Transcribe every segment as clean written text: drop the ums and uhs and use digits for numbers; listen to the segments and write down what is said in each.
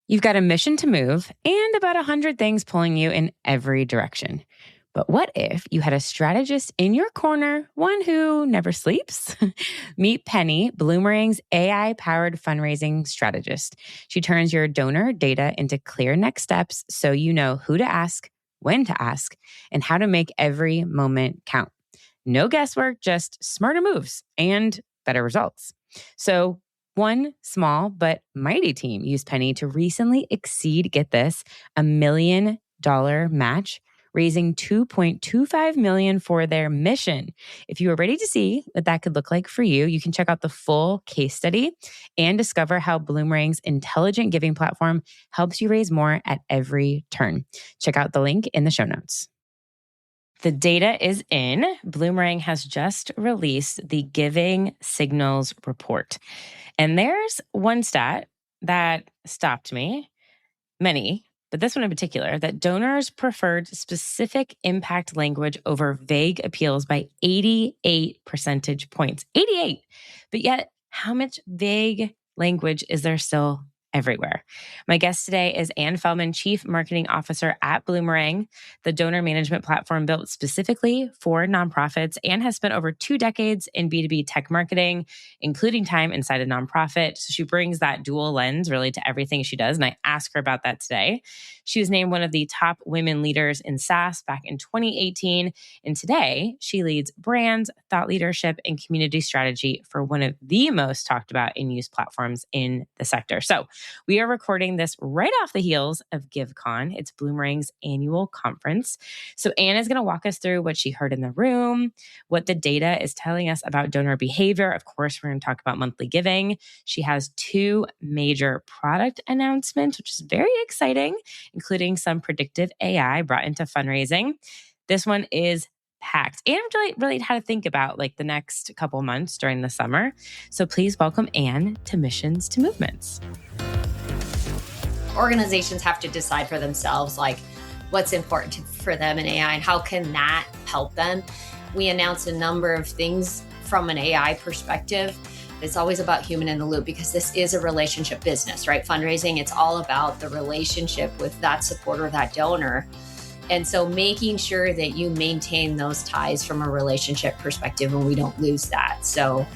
You've got a mission to move and about 100 things pulling you in every direction. But what if you had a strategist in your corner, one who never sleeps? Meet Penny, Bloomerang's AI-powered fundraising strategist. She turns your donor data into clear next steps so you know who to ask, when to ask, and how to make every moment count. No guesswork, just smarter moves and better results. So one small but mighty team used Penny to recently exceed, get this, $1 million match, raising $2.25 million for their mission. If you are ready to see what that could look like for you, you can check out the full case study and discover how Bloomerang's intelligent giving platform helps you raise more at every turn. Check out the link in the show notes. The data is in. Bloomerang has just released the Giving Signals report. And there's one stat that stopped me, many, but this one in particular, that donors preferred specific impact language over vague appeals by 88 percentage points. 88! But yet, how much vague language is there still everywhere? My guest today is Ann Fellman, Chief Marketing Officer at Bloomerang, the donor management platform built specifically for nonprofits, and has spent over 2 decades in B2B tech marketing, including time inside a nonprofit. So she brings that dual lens really to everything she does, and I ask her about that today. She was named one of the top women leaders in SaaS back in 2018, and today she leads brands, thought leadership, and community strategy for one of the most talked about and used platforms in the sector. So we are recording this right off the heels of GiveCon. It's Bloomerang's annual conference. So Anne is going to walk us through what she heard in the room, what the data is telling us about donor behavior. Of course, we're going to talk about monthly giving. She has 2 major product announcements, which is very exciting, including some predictive AI brought into fundraising. This one is packed and really how to think about like the next couple months during the summer. So please welcome Anne to Missions to Movements. Organizations have to decide for themselves, like what's important for them in AI and how can that help them. We announced a number of things from an AI perspective. It's always about human in the loop because this is a relationship business, right? Fundraising, it's all about the relationship with that supporter, that donor. And so making sure that you maintain those ties from a relationship perspective and we don't lose that. So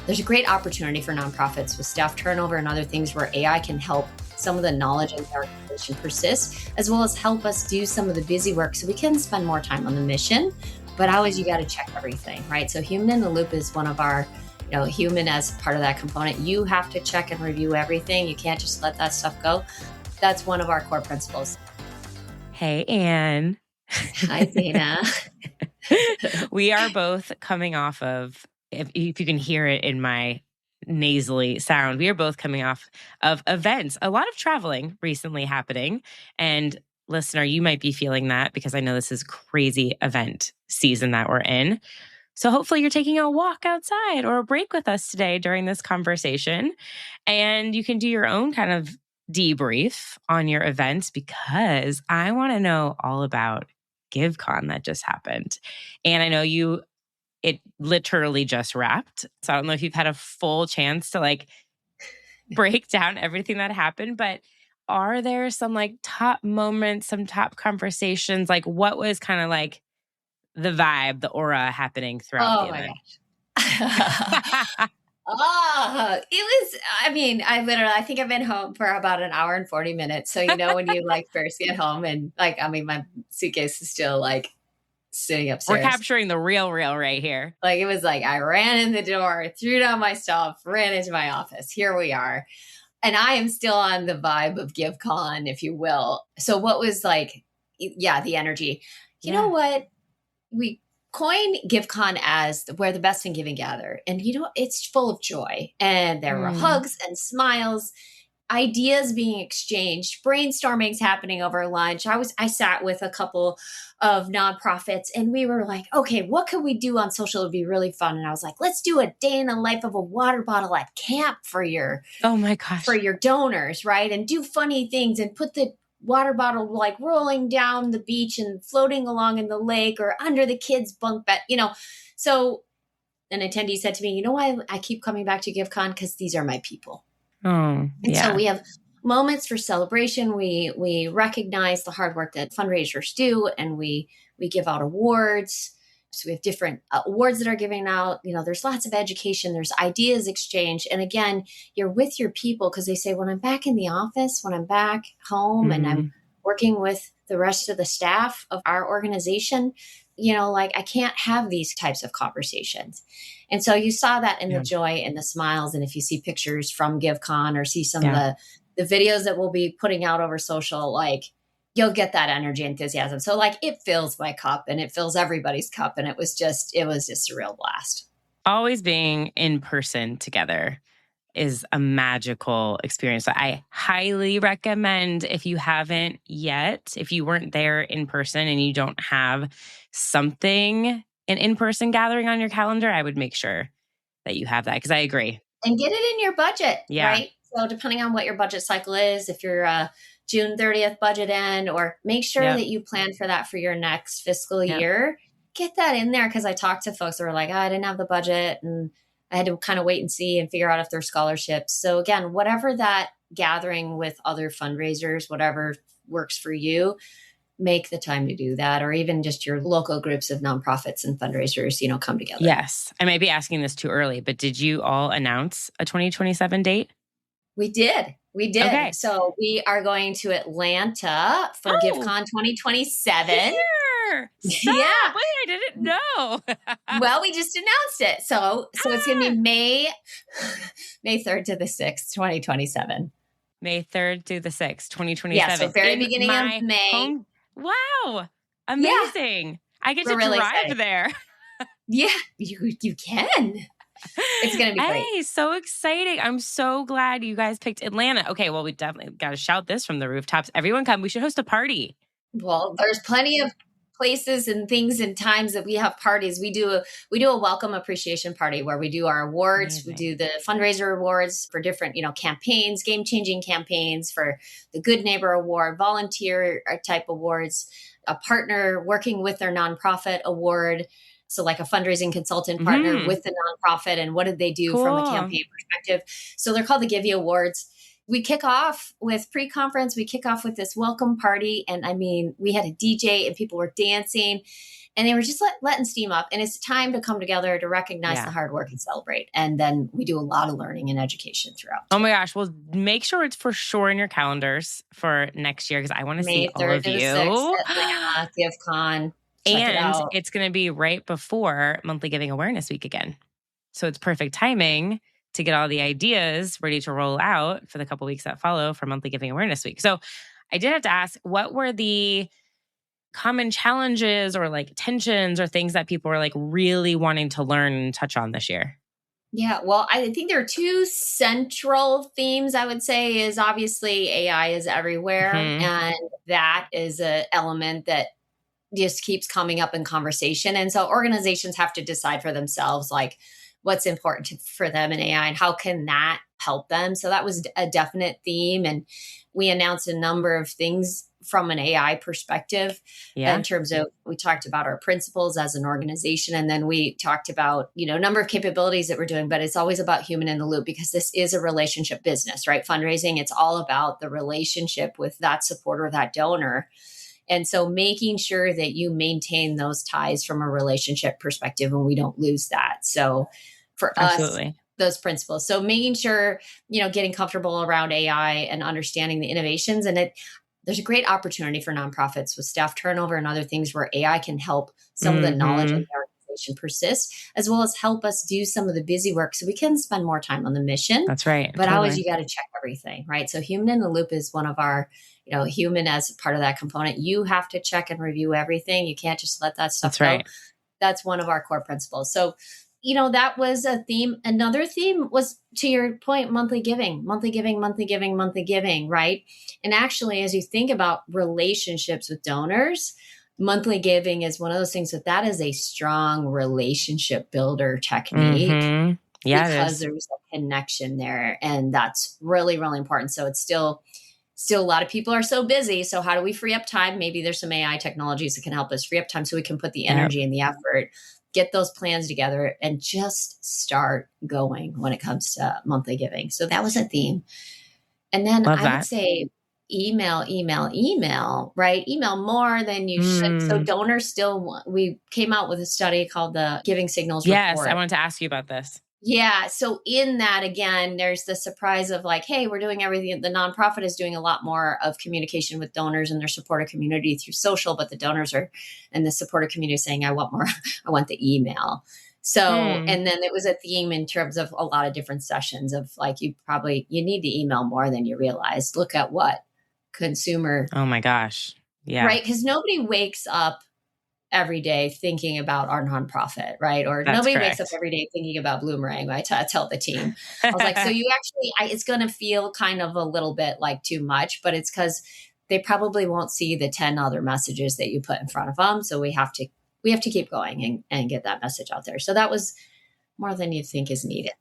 there's a great opportunity for nonprofits with staff turnover and other things where AI can help some of the knowledge in the organization persist, as well as help us do some of the busy work so we can spend more time on the mission. But always you got to check everything, right? So human in the loop is one of our, human as part of that component. You have to check and review everything. You can't just let that stuff go. That's one of our core principles. Hey, Anne. Hi, Dana. We are both coming off of, if you can hear it in my nasally sound, we are both coming off of events, a lot of traveling recently happening. And listener, you might be feeling that because I know this is crazy event season that we're in. So hopefully you're taking a walk outside or a break with us today during this conversation. And you can do your own kind of debrief on your events because I want to know all about GiveCon that just happened. And I know it literally just wrapped. So I don't know if you've had a full chance to break down everything that happened, but are there some top moments, some top conversations? What was kind of the vibe, the aura happening throughout the event? It was, I think I've been home for about an hour and 40 minutes. So, when you first get home and my suitcase is still sitting upstairs. We're capturing the real right here. It was I ran in the door, threw down my stuff, ran into my office. Here we are. And I am still on the vibe of GiveCon, if you will. So what was the energy. You know what? We coined GiveCon as where the best in giving gather. And, it's full of joy. And there were hugs and smiles, ideas being exchanged, brainstormings happening over lunch. I sat with a couple of nonprofits and we were like, okay, what could we do on social? It'd be really fun. And I was like, let's do a day in the life of a water bottle at camp for your, oh my gosh, for your donors, right? And do funny things and put the water bottle rolling down the beach and floating along in the lake or under the kids' bunk bed, So an attendee said to me, why I keep coming back to GiveCon? Because these are my people. Oh, and so we have moments for celebration. We recognize the hard work that fundraisers do, and we give out awards. So we have different awards that are given out. There's lots of education, there's ideas exchange. And again, you're with your people, because they say, when I'm back in the office, when I'm back home and I'm working with the rest of the staff of our organization, I can't have these types of conversations. And so you saw that in the joy and the smiles. And if you see pictures from GiveCon or see some of the videos that we'll be putting out over social, you'll get that energy, enthusiasm. So it fills my cup and it fills everybody's cup. And it was just a real blast. Always being in person together is a magical experience. So I highly recommend, if you haven't yet, if you weren't there in person and you don't have something, an in-person gathering on your calendar, I would make sure that you have that, because I agree. And get it in your budget, right? So depending on what your budget cycle is, if you're June 30th budget end, or make sure that you plan for that for your next fiscal year, get that in there. Because I talked to folks that were like, I didn't have the budget and I had to kind of wait and see and figure out if there's scholarships. So again, whatever that gathering with other fundraisers, whatever works for you, make the time to do that. Or even just your local groups of nonprofits and fundraisers, come together. Yes. I may be asking this too early, but did you all announce a 2027 date? We did. Okay. So we are going to Atlanta for GiveCon 2027. Here. Stop. Yeah. Wait, I didn't know. Well, we just announced it. So it's going to be May 3rd to the 6th, 2027. May 3rd to the 6th, 2027. Yeah, so very beginning of May. Wow. Amazing. Yeah. I get to really drive excited. There. Yeah, you can. It's going to be great. Hey, so exciting. I'm so glad you guys picked Atlanta. Okay, well, we definitely got to shout this from the rooftops. Everyone come. We should host a party. Well, there's plenty of places and things and times that we have parties. We do a welcome appreciation party where we do our awards. Amazing. We do the fundraiser awards for different, campaigns, game-changing campaigns, for the Good Neighbor Award, volunteer type awards, a partner working with their nonprofit award. So like a fundraising consultant partner with the nonprofit, and what did they do from a campaign perspective? So they're called the Give You Awards. We kick off with pre-conference. We kick off with this welcome party. And I mean, we had a DJ and people were dancing and they were just letting steam up. And it's time to come together to recognize the hard work and celebrate. And then we do a lot of learning and education throughout. Oh my gosh. Well, make sure it's for sure in your calendars for next year, because I want to see all of you. Atlanta, GiveCon. And it's going to be right before Monthly Giving Awareness Week again. So it's perfect timing to get all the ideas ready to roll out for the couple weeks that follow for Monthly Giving Awareness Week. So I did have to ask, what were the common challenges or tensions or things that people were really wanting to learn and touch on this year? Yeah, well, I think there are two central themes, I would say, is obviously AI is everywhere. And that is an element that just keeps coming up in conversation. And so organizations have to decide for themselves, what's important for them in AI and how can that help them. So that was a definite theme. And we announced a number of things from an AI perspective in terms of, we talked about our principles as an organization. And then we talked about, a number of capabilities that we're doing, but it's always about human in the loop, because this is a relationship business, right? Fundraising, it's all about the relationship with that supporter, that donor. And so making sure that you maintain those ties from a relationship perspective and we don't lose that. So for us, those principles. So making sure, getting comfortable around AI and understanding the innovations. And there's a great opportunity for nonprofits with staff turnover and other things where AI can help some of the knowledge in the organization persist, as well as help us do some of the busy work so we can spend more time on the mission. That's right. But always you got to check everything, right? So human in the loop is one of our, human as part of that component. You have to check and review everything. You can't just let that stuff go. Right. That's one of our core principles. So, that was a theme. Another theme was, to your point, monthly giving, right? And actually, as you think about relationships with donors, monthly giving is one of those things that is a strong relationship builder technique. Yeah, because there's a connection there. And that's really, really important. So it's still a lot of people are so busy. So how do we free up time? Maybe there's some AI technologies that can help us free up time so we can put the energy and the effort, get those plans together, and just start going when it comes to monthly giving. So that was a theme. And then Love I would that. say email, right? Email more than you should. So donors still, we came out with a study called the Giving Signals Yes, I Report. wanted to ask you about this. Yeah. So in that, again, there's the surprise of like, hey, we're doing everything. The nonprofit is doing a lot more of communication with donors and their supporter community through social, but the donors are, and the supporter community is saying, I want more, I want the email. So, and then it was a theme in terms of a lot of different sessions of like, you need to email more than you realize. Look at what consumer. Oh my gosh. Yeah. Right. Because nobody wakes up every day thinking about our nonprofit, right? Or That's nobody correct. wakes up every day thinking about Bloomerang. I tell the team, I was like, so you actually, it's going to feel kind of a little bit like too much, but it's because they probably won't see the 10 other messages that you put in front of them. So we have to keep going and get that message out there. So that was more than you think is needed.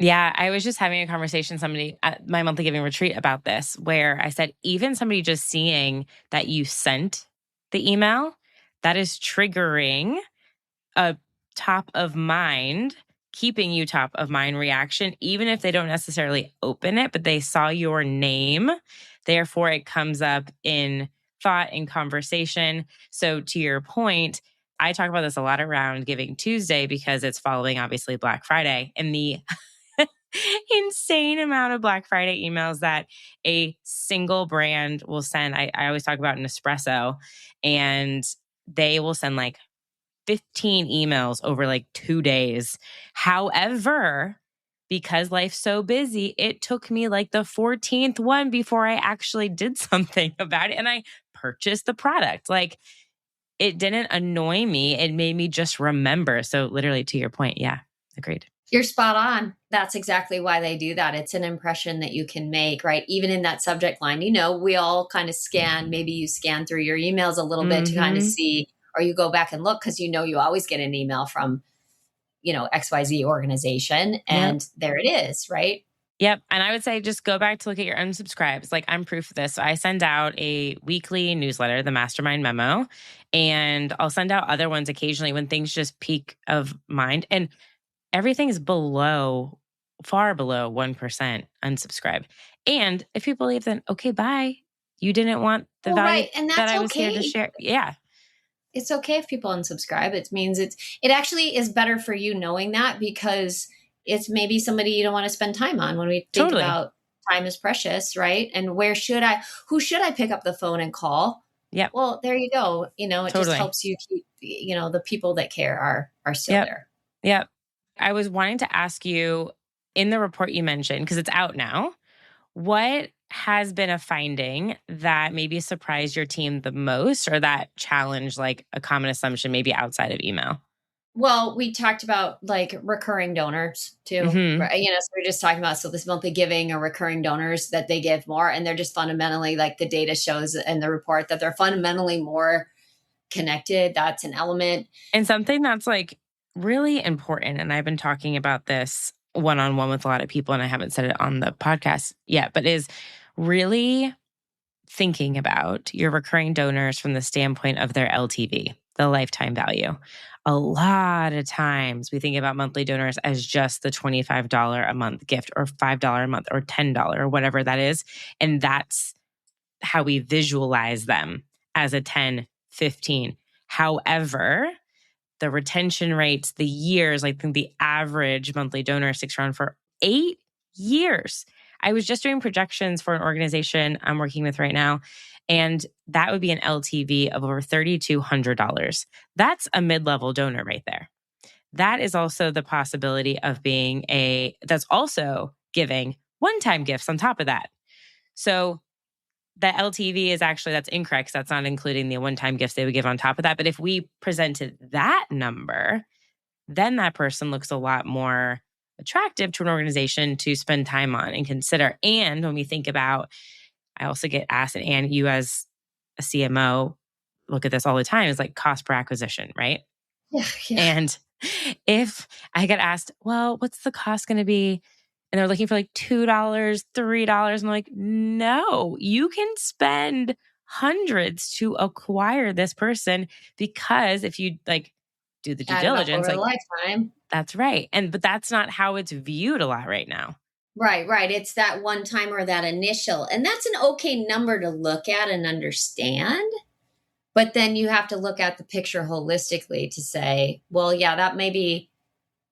Yeah, I was just having a conversation somebody at my monthly giving retreat about this, where I said, even somebody just seeing that you sent the email, that is triggering a top of mind, keeping you top of mind reaction, even if they don't necessarily open it, but they saw your name. Therefore, it comes up in thought and conversation. So to your point, I talk about this a lot around Giving Tuesday because it's following obviously Black Friday and the insane amount of Black Friday emails that a single brand will send. I always talk about Nespresso, and they will send like 15 emails over like 2 days. However, because life's so busy, it took me like the 14th one before I actually did something about it and I purchased the product. Like, it didn't annoy me. It made me just remember. So literally to your point. Yeah, agreed. You're spot on. That's exactly why they do that. It's an impression that you can make, right? Even in that subject line, we all kind of scan, maybe you scan through your emails a little bit to kind of see, or you go back and look because you always get an email from, XYZ organization and there it is, right? Yep. And I would say just go back to look at your unsubscribes. Like, I'm proof of this. So I send out a weekly newsletter, the Mastermind Memo, and I'll send out other ones occasionally when things just peak of mind. And everything's far below 1% unsubscribe. And if people leave, then okay, bye. You didn't want the value right. And that that's I was here to okay. share. Yeah. It's okay if people unsubscribe. It means it actually is better for you knowing that because it's maybe somebody you don't want to spend time on when we think about time is precious, right? And who should I pick up the phone and call? Yeah. Well, there you go. It just helps you keep, the people that care are still there. Yeah. I was wanting to ask you, in the report you mentioned, because it's out now, what has been a finding that maybe surprised your team the most or that challenged like a common assumption maybe outside of email? Well, we talked about like recurring donors too, right? So we're just talking about, this monthly giving or recurring donors that they give more and they're just fundamentally, like the data shows in the report, that they're fundamentally more connected. That's an element. And something that's like really important, and I've been talking about this one-on-one with a lot of people, and I haven't said it on the podcast yet, but is really thinking about your recurring donors from the standpoint of their LTV, the lifetime value. A lot of times we think about monthly donors as just the $25 a month gift or $5 a month or $10 or whatever that is. And that's how we visualize them, as a 10, 15. However, the retention rates, the years, I think the average monthly donor sticks around for 8 years. I was just doing projections for an organization I'm working with right now, and that would be an LTV of over $3,200. That's a mid-level donor right there. That is also the possibility of that's also giving one-time gifts on top of that. So the LTV is actually, that's incorrect because that's not including the one-time gifts they would give on top of that. But if we presented that number, then that person looks a lot more attractive to an organization to spend time on and consider. And when we think about, I also get asked, and you as a CMO look at this all the time, is like cost per acquisition, right? Yeah. And if I get asked, well, what's the cost going to be? And they're looking for like $2, $3. I'm like, no, you can spend hundreds to acquire this person, because if you like do the due diligence, over like a lifetime. that's right. But that's not how it's viewed a lot right now. Right. It's that one time or that initial. And that's an okay number to look at and understand. But then you have to look at the picture holistically to say, well, yeah, that may be,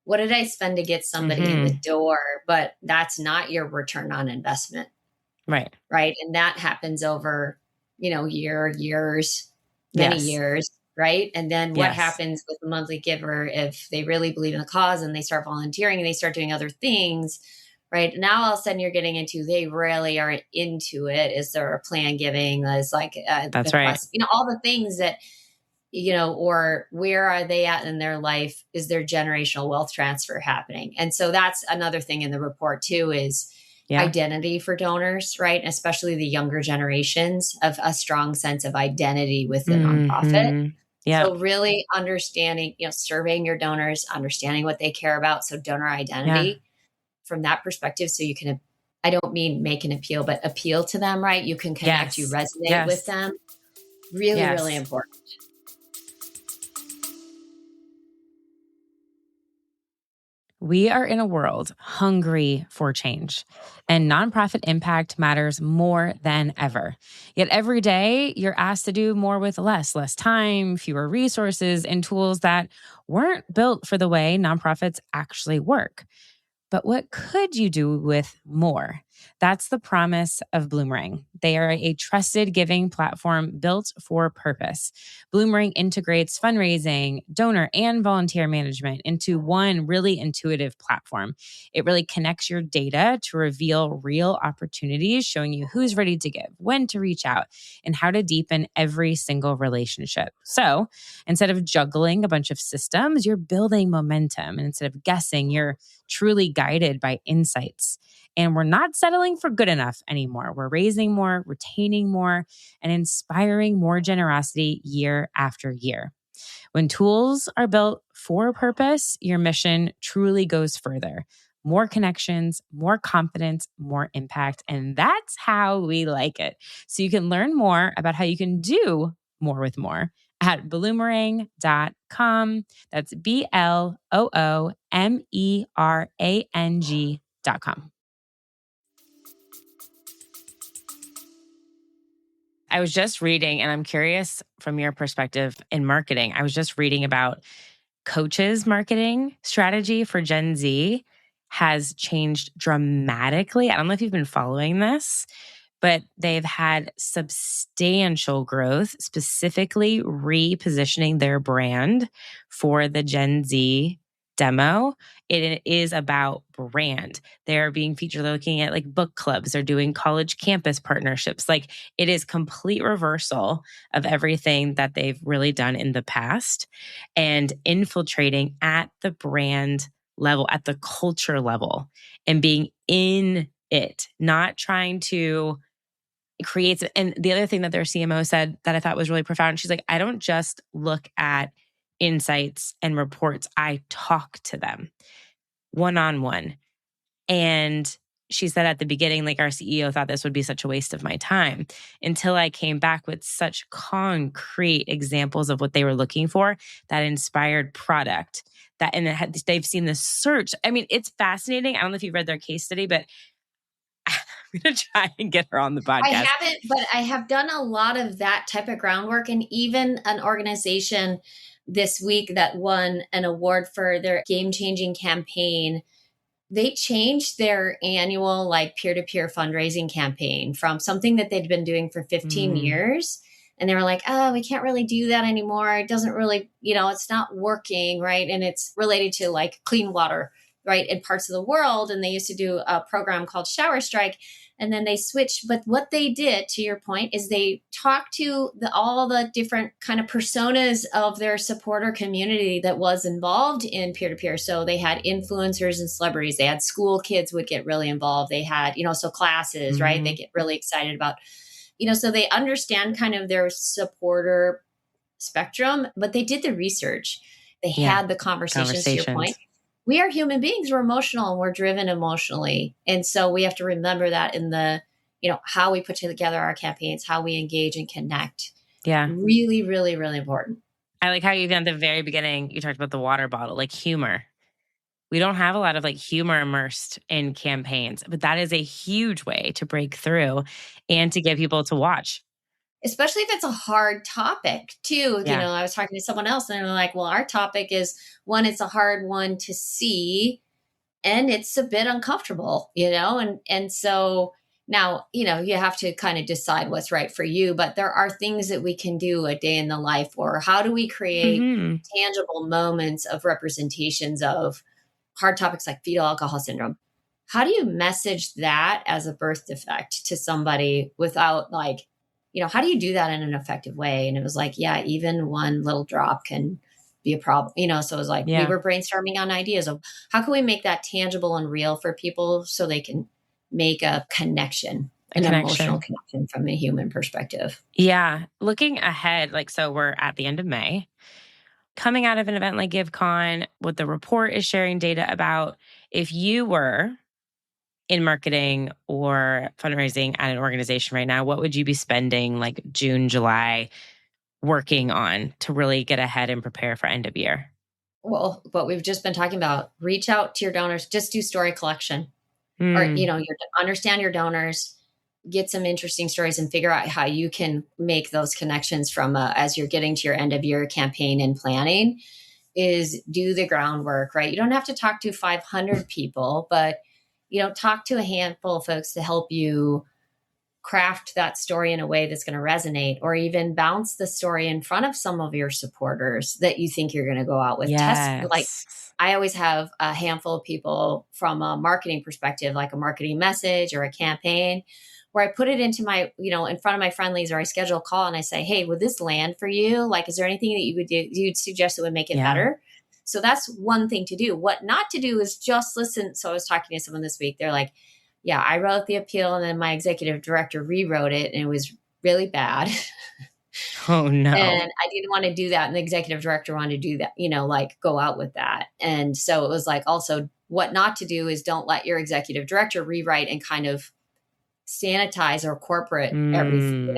what did I spend to get somebody in the door? But that's not your return on investment. Right. Right. And that happens over, years, many years. Right. And then what happens with the monthly giver if they really believe in the cause and they start volunteering and they start doing other things? Right. Now, all of a sudden you're getting into, they really are into it. Is there a plan giving? Is like, that's right. All the things that, or where are they at in their life? Is there generational wealth transfer happening? And so that's another thing in the report too, is identity for donors, right? Especially the younger generations, of a strong sense of identity with the nonprofit. Yeah. So really understanding, surveying your donors, understanding what they care about. So donor identity from that perspective. So you can, I don't mean make an appeal, but appeal to them, right? You can connect, you resonate with them. Really, really important. We are in a world hungry for change, and nonprofit impact matters more than ever. Yet every day, you're asked to do more with less time, fewer resources, and tools that weren't built for the way nonprofits actually work. But what could you do with more? That's the promise of Bloomerang. They are a trusted giving platform built for purpose. Bloomerang integrates fundraising, donor, and volunteer management into one really intuitive platform. It really connects your data to reveal real opportunities, showing you who's ready to give, when to reach out, and how to deepen every single relationship. So instead of juggling a bunch of systems, you're building momentum. And instead of guessing, you're truly guided by insights. And we're not settling for good enough anymore. We're raising more, retaining more, and inspiring more generosity year after year. When tools are built for a purpose, your mission truly goes further. More connections, more confidence, more impact. And that's how we like it. So you can learn more about how you can do more with more at bloomerang.com. That's BLOOMERANG.com. I was just reading, and I'm curious from your perspective in marketing. I was just reading about Coach's marketing strategy for Gen Z has changed dramatically. I don't know if you've been following this, but they've had substantial growth, specifically repositioning their brand for the Gen Z demo. It is about brand. They're being featured, they're looking at like book clubs, they're doing college campus partnerships. Like, it is complete reversal of everything that they've really done in the past, and infiltrating at the brand level, at the culture level, and being in it, not trying to create. And the other thing that their CMO said that I thought was really profound, she's like, I don't just look at insights and reports, I talk to them one-on-one. And she said at the beginning, like, our CEO thought this would be such a waste of my time, until I came back with such concrete examples of what they were looking for that inspired product. They've seen the search. I mean, it's fascinating. I don't know if you've read their case study, but I'm going to try and get her on the podcast. I haven't, but I have done a lot of that type of groundwork. And even an organization this week that won an award for their game-changing campaign, they changed their annual peer-to-peer fundraising campaign from something that they'd been doing for 15 years. And they were like, oh, we can't really do that anymore. It doesn't really, it's not working, right? And it's related to clean water, right, in parts of the world. And they used to do a program called Shower Strike. And then they switched. But what they did, to your point, is they talked to all the different kind of personas of their supporter community that was involved in peer-to-peer. So they had influencers and celebrities. They had school kids would get really involved. They had, so classes, right? They get really excited about, so they understand kind of their supporter spectrum, but they did the research. They had the conversations, to your point. We are human beings. We're emotional and we're driven emotionally. And so we have to remember that in the, how we put together our campaigns, how we engage and connect. Yeah. Really, really, really important. I like how even at the very beginning, you talked about the water bottle, like humor. We don't have a lot of like humor immersed in campaigns, but that is a huge way to break through and to get people to watch. Especially if it's a hard topic too. Yeah. I was talking to someone else and they're like, well, our topic is one, it's a hard one to see and it's a bit uncomfortable, and so now, you have to kind of decide what's right for you, but there are things that we can do a day in the life, or how do we create Mm-hmm. tangible moments of representations of hard topics like fetal alcohol syndrome. How do you message that as a birth defect to somebody without how do you do that in an effective way? And it was like, yeah, even one little drop can be a problem, so it was like, we were brainstorming on ideas of how can we make that tangible and real for people so they can make a connection, emotional connection from a human perspective. Yeah. Looking ahead, so we're at the end of May. Coming out of an event like GiveCon, what the report is sharing data about, if you were in marketing or fundraising at an organization right now, what would you be spending like June, July working on to really get ahead and prepare for end of year? Well, what we've just been talking about, reach out to your donors, just do story collection, or, understand your donors, get some interesting stories and figure out how you can make those connections from as you're getting to your end of year campaign and planning. Is do the groundwork, right? You don't have to talk to 500 people, but talk to a handful of folks to help you craft that story in a way that's going to resonate, or even bounce the story in front of some of your supporters that you think you're going to go out with. Yes. I always have a handful of people from a marketing perspective, like a marketing message or a campaign, where I put it into my, in front of my friendlies, or I schedule a call and I say, hey, would this land for you? Like, is there anything that you would do, you'd suggest that would make it better? So that's one thing to do. What not to do is just listen. So I was talking to someone this week. They're like, yeah, I wrote the appeal and then my executive director rewrote it and it was really bad. Oh, no. And I didn't want to do that. And the executive director wanted to do that, go out with that. And so it was like, also what not to do is don't let your executive director rewrite and kind of sanitize or corporate everything,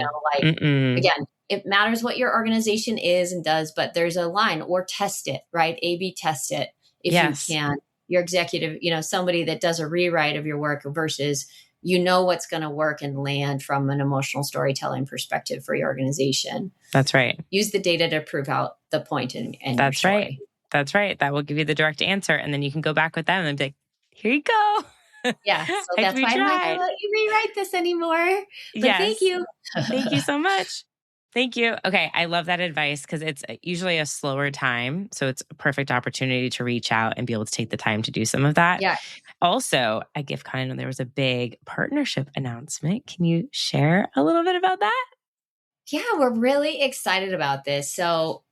again, it matters what your organization is and does, but there's a line, or test it, right? A/B test it if you can. Your executive, somebody that does a rewrite of your work versus, what's going to work and land from an emotional storytelling perspective for your organization. That's right. Use the data to prove out the point in That's your story. Right. That's right. That will give you the direct answer. And then you can go back with them and be like, here you go. Yeah. So that's why I'm not going to let you rewrite this anymore. But thank you. Thank you so much. Thank you. Okay. I love that advice because it's usually a slower time. So it's a perfect opportunity to reach out and be able to take the time to do some of that. Yeah. Also, at GiveCon, I know there was a big partnership announcement. Can you share a little bit about that? Yeah, we're really excited about this. So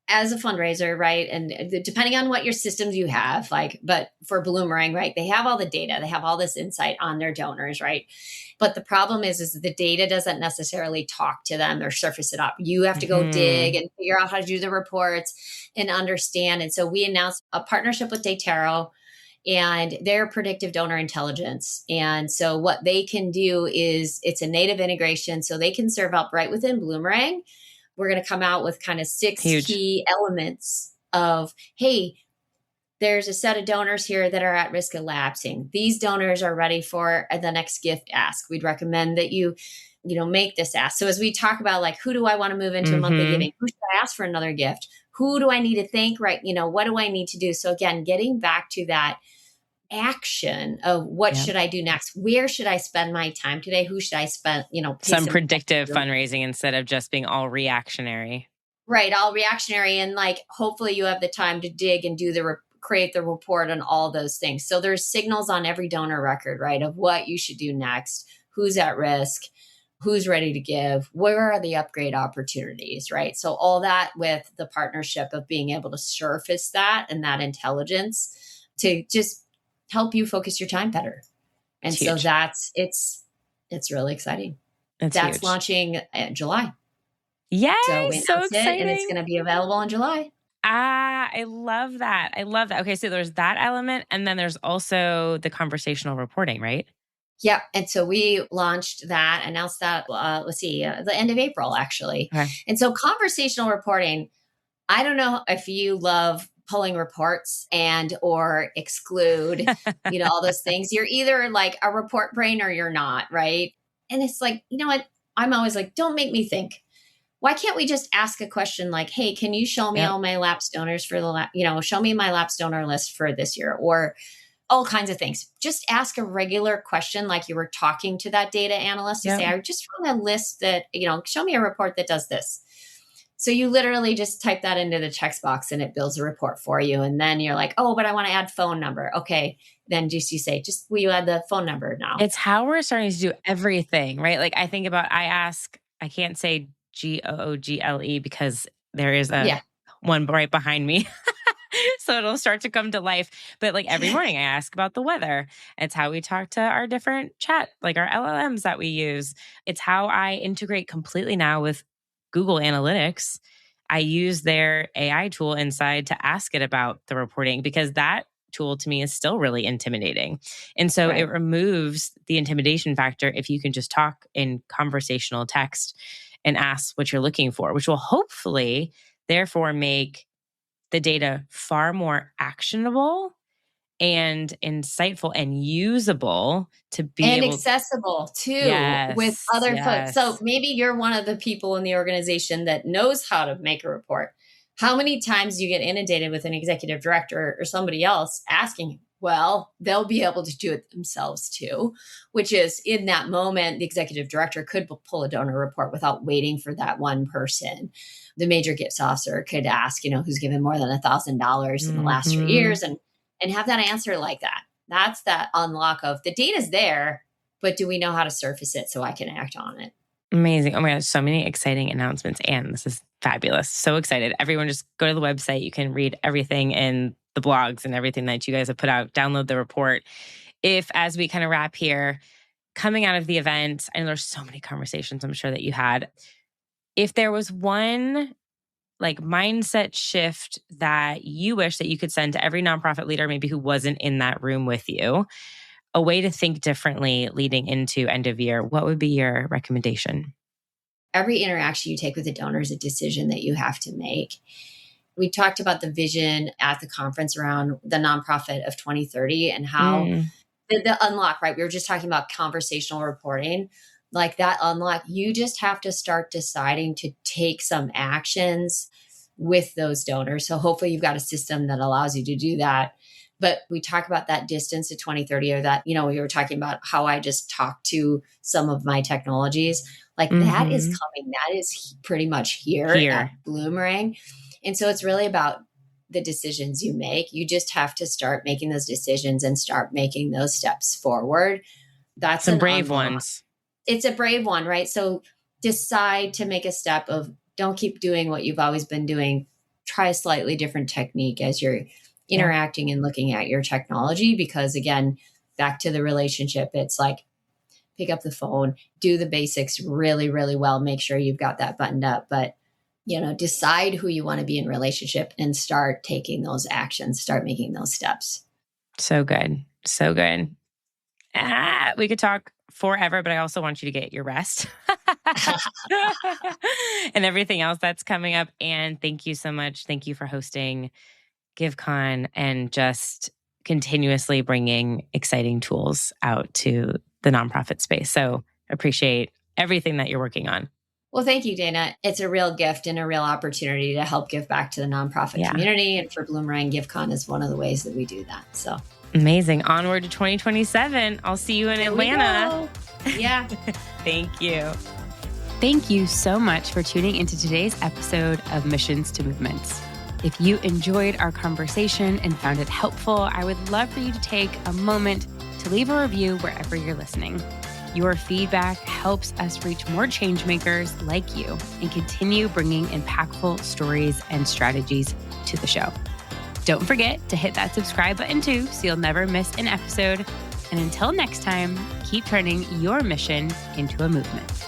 as a fundraiser, right, and depending on what your systems you have, but for Bloomerang, right, they have all the data, they have all this insight on their donors, right? But the problem is the data doesn't necessarily talk to them or surface it up. You have to go dig and figure out how to do the reports and understand. And so we announced a partnership with Dataro and their predictive donor intelligence. And so what they can do is it's a native integration, so they can serve up right within Bloomerang. We're going to come out with kind of 6 key elements of, hey, there's a set of donors here that are at risk of lapsing. These donors are ready for the next gift ask. We'd recommend that you make this ask. So as we talk about who do I want to move into monthly giving? Who should I ask for another gift? Who do I need to thank? Right. What do I need to do? So again, getting back to that action of what should I do next? Where should I spend my time today? Who should I spend, some predictive fundraising instead of just being all reactionary. Right. All reactionary. And hopefully you have the time to dig and do create the report on all those things. So there's signals on every donor record, right, of what you should do next, who's at risk, who's ready to give, where are the upgrade opportunities, right? So all that with the partnership of being able to surface that and that intelligence to just help you focus your time better. And so it's really exciting. That's launching in July. Yes, so exciting. And it's going to be available in July. I love that. Okay, so there's that element. And then there's also the conversational reporting, right? Yeah. And so we launched that, announced that, the end of April, actually. Okay. And so conversational reporting, I don't know if you love pulling reports and or exclude, all those things. You're either like a report brain or you're not, right? And it's like, you know what? I'm always like, don't make me think. Why can't we just ask a question like, hey, can you show me all my lapsed donors for show me my lapsed donor list for this year, or all kinds of things. Just ask a regular question like you were talking to that data analyst to say, I just want a list that, show me a report that does this. So you literally just type that into the text box and it builds a report for you. And then you're like, oh, but I want to add phone number. Okay. Then you say, will you add the phone number now? It's how we're starting to do everything, right? Like I think about, I can't say GOOGLE because there is one right behind me. So it'll start to come to life. But like every morning I ask about the weather. It's how we talk to our different chat, like our LLMs that we use. It's how I integrate completely now with Google Analytics. I use their AI tool inside to ask it about the reporting because that tool to me is still really intimidating. And so it removes the intimidation factor if you can just talk in conversational text and ask what you're looking for, which will hopefully therefore make the data far more actionable and insightful and usable to be accessible too with other folks. So maybe you're one of the people in the organization that knows how to make a report. How many times do you get inundated with an executive director or somebody else asking, well, they'll be able to do it themselves too, which is in that moment, the executive director could pull a donor report without waiting for that one person. The major gifts officer could ask, who's given more than $1,000 in the last 3 years and have that answer like that. That's that unlock of the data's there, but do we know how to surface it so I can act on it? Amazing. Oh my gosh, so many exciting announcements. And this is fabulous. So excited. Everyone just go to the website. You can read everything in the blogs and everything that you guys have put out. Download the report. If, as we kind of wrap here, coming out of the event, I know there's so many conversations I'm sure that you had. If there was one like mindset shift that you wish that you could send to every nonprofit leader, maybe who wasn't in that room with you, a way to think differently leading into end of year, what would be your recommendation? Every interaction you take with a donor is a decision that you have to make. We talked about the vision at the conference around the nonprofit of 2030 and how the unlock, right? We were just talking about conversational reporting. Like that unlock, you just have to start deciding to take some actions with those donors. So hopefully you've got a system that allows you to do that. But we talk about that distance to 2030 or that, we were talking about how I just talked to some of my technologies. Like that is coming. That is pretty much here at Bloomerang. And so it's really about the decisions you make. You just have to start making those decisions and start making those steps forward. That's some brave ones. It's a brave one, right? So decide to make a step of don't keep doing what you've always been doing. Try a slightly different technique as you're interacting and looking at your technology. Because again, back to the relationship, it's like pick up the phone, do the basics really, really well. Make sure you've got that buttoned up. But, decide who you want to be in relationship and start taking those actions, start making those steps. So good. So good. We could talk forever, but I also want you to get your rest and everything else that's coming up. And thank you so much. Thank you for hosting GiveCon and just continuously bringing exciting tools out to the nonprofit space. So appreciate everything that you're working on. Well, thank you, Dana. It's a real gift and a real opportunity to help give back to the nonprofit community. And for Bloomerang, GiveCon is one of the ways that we do that. So amazing. Onward to 2027. I'll see you in Atlanta. Yeah. Thank you. Thank you so much for tuning into today's episode of Missions to Movements. If you enjoyed our conversation and found it helpful, I would love for you to take a moment to leave a review wherever you're listening. Your feedback helps us reach more change makers like you and continue bringing impactful stories and strategies to the show. Don't forget to hit that subscribe button too, so you'll never miss an episode. And until next time, keep turning your mission into a movement.